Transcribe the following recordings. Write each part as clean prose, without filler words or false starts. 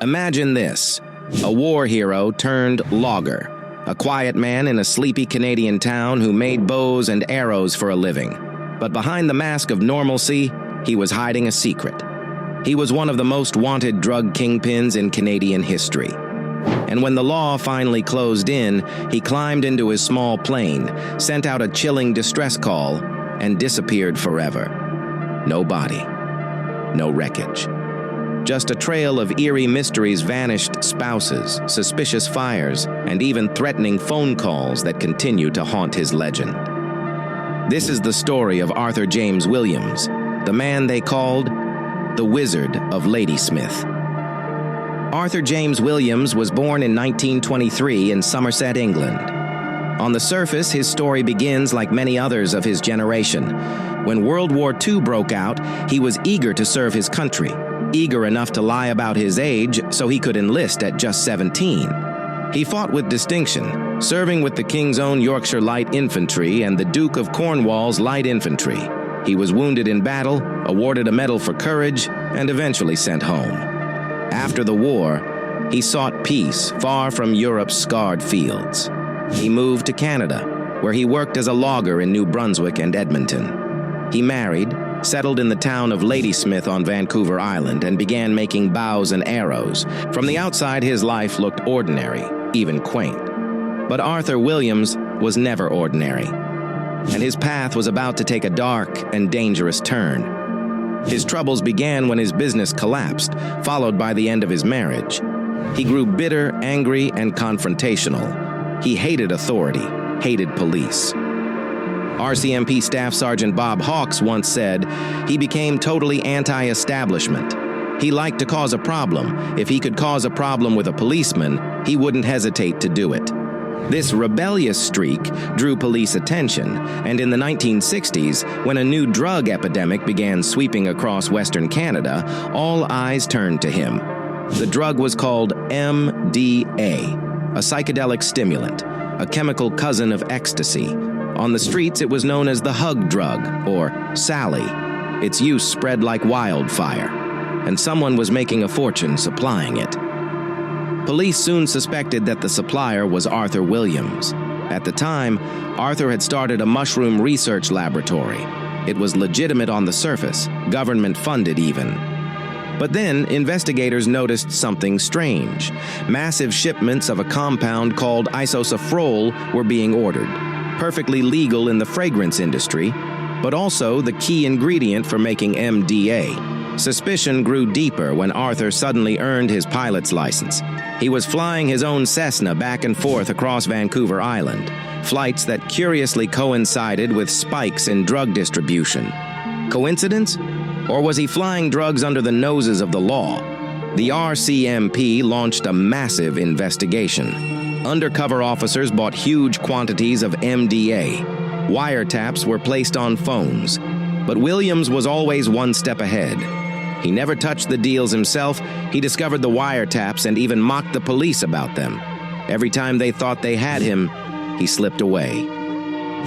Imagine this: a war hero turned logger, a quiet man in a sleepy Canadian town who made bows and arrows for a living. But behind the mask of normalcy, he was hiding a secret. He was one of the most wanted drug kingpins in Canadian history. And when the law finally closed in, he climbed into his small plane, sent out a chilling distress call, and disappeared forever. No body, no wreckage. Just a trail of eerie mysteries, vanished spouses, suspicious fires, and even threatening phone calls that continue to haunt his legend. This is the story of Arthur James Williams, the man they called the Wizard of Ladysmith. Arthur James Williams was born in 1923 in Somerset, England. On the surface, his story begins like many others of his generation. When World War II broke out, he was eager to serve his country, eager enough to lie about his age so he could enlist at just 17. He fought with distinction, serving with the King's Own Yorkshire Light Infantry and the Duke of Cornwall's Light Infantry. He was wounded in battle, awarded a medal for courage, and eventually sent home. After the war, he sought peace far from Europe's scarred fields. He moved to Canada, where he worked as a logger in New Brunswick and Edmonton. He married, settled in the town of Ladysmith on Vancouver Island, and began making bows and arrows. From the outside, his life looked ordinary, even quaint. But Arthur Williams was never ordinary, and his path was about to take a dark and dangerous turn. His troubles began when his business collapsed, followed by the end of his marriage. He grew bitter, angry, and confrontational. He hated authority, hated police. RCMP Staff Sergeant Bob Hawks once said, "He became totally anti-establishment. He liked to cause a problem. If he could cause a problem with a policeman, he wouldn't hesitate to do it." This rebellious streak drew police attention, and in the 1960s, when a new drug epidemic began sweeping across Western Canada, all eyes turned to him. The drug was called MDA, a psychedelic stimulant, a chemical cousin of ecstasy. On the streets, it was known as the hug drug, or Sally. Its use spread like wildfire, and someone was making a fortune supplying it. Police soon suspected that the supplier was Arthur Williams. At the time, Arthur had started a mushroom research laboratory. It was legitimate on the surface, government-funded even. But then, investigators noticed something strange. Massive shipments of a compound called isosafrole were being ordered, perfectly legal in the fragrance industry, but also the key ingredient for making MDA. Suspicion grew deeper when Arthur suddenly earned his pilot's license. He was flying his own Cessna back and forth across Vancouver Island, flights that curiously coincided with spikes in drug distribution. Coincidence? Or was he flying drugs under the noses of the law? The RCMP launched a massive investigation. Undercover officers bought huge quantities of MDA. Wiretaps were placed on phones. But Williams was always one step ahead. He never touched the deals himself. He discovered the wiretaps and even mocked the police about them. Every time they thought they had him, he slipped away.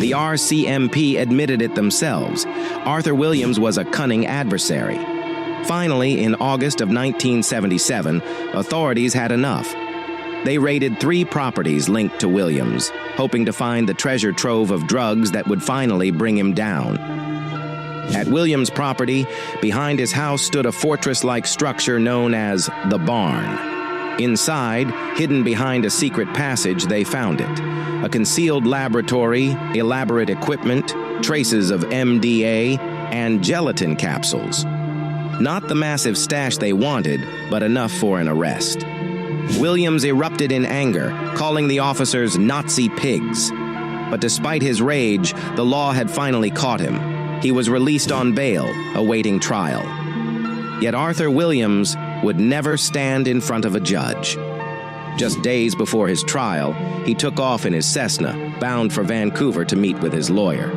The RCMP admitted it themselves. Arthur Williams was a cunning adversary. Finally, in August of 1977, authorities had enough. They raided 3 properties linked to Williams, hoping to find the treasure trove of drugs that would finally bring him down. At Williams' property, behind his house stood a fortress-like structure known as the Barn. Inside, hidden behind a secret passage, they found it. A concealed laboratory, elaborate equipment, traces of MDA, and gelatin capsules. Not the massive stash they wanted, but enough for an arrest. Williams erupted in anger, calling the officers Nazi pigs. But despite his rage, the law had finally caught him. He was released on bail, awaiting trial. Yet Arthur Williams would never stand in front of a judge. Just days before his trial, he took off in his Cessna, bound for Vancouver to meet with his lawyer.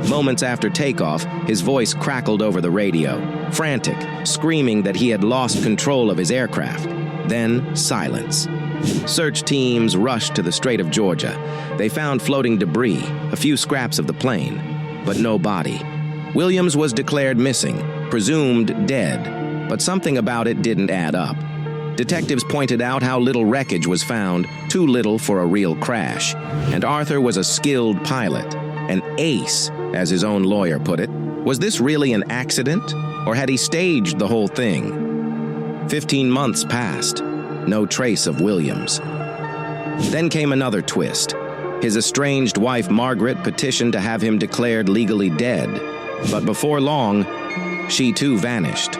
Moments after takeoff, his voice crackled over the radio, frantic, screaming that he had lost control of his aircraft. Then, silence. Search teams rushed to the Strait of Georgia. They found floating debris, a few scraps of the plane, but no body. Williams was declared missing, presumed dead, but something about it didn't add up. Detectives pointed out how little wreckage was found, too little for a real crash. And Arthur was a skilled pilot, an ace, as his own lawyer put it. Was this really an accident, or had he staged the whole thing? 15 months passed. No trace of Williams. Then came another twist. His estranged wife, Margaret, petitioned to have him declared legally dead. But before long, she too vanished.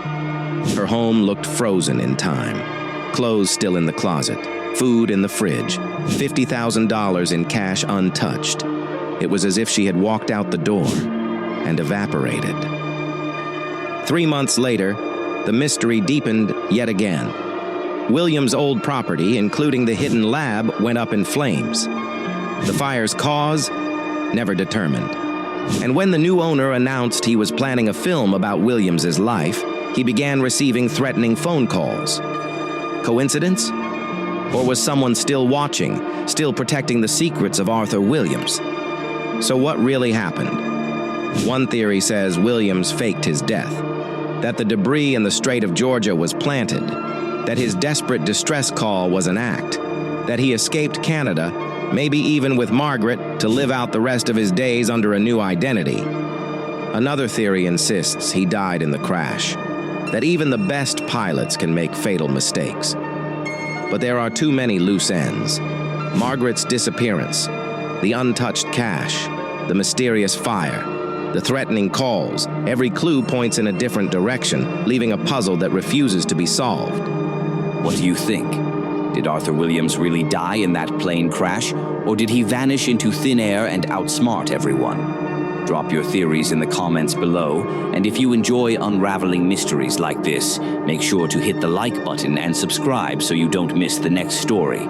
Her home looked frozen in time. Clothes still in the closet, food in the fridge, $50,000 in cash untouched. It was as if she had walked out the door and evaporated. 3 months later, the mystery deepened yet again. Williams' old property, including the hidden lab, went up in flames. The fire's cause, never determined. And when the new owner announced he was planning a film about Williams' life, he began receiving threatening phone calls. Coincidence? Or was someone still watching, still protecting the secrets of Arthur Williams? So what really happened? One theory says Williams faked his death, that the debris in the Strait of Georgia was planted, that his desperate distress call was an act, that he escaped Canada, maybe even with Margaret, to live out the rest of his days under a new identity. Another theory insists he died in the crash, that even the best pilots can make fatal mistakes. But there are too many loose ends. Margaret's disappearance, the untouched cash, the mysterious fire, the threatening calls. Every clue points in a different direction, leaving a puzzle that refuses to be solved. What do you think? Did Arthur Williams really die in that plane crash, or did he vanish into thin air and outsmart everyone? Drop your theories in the comments below, and if you enjoy unraveling mysteries like this, make sure to hit the like button and subscribe so you don't miss the next story.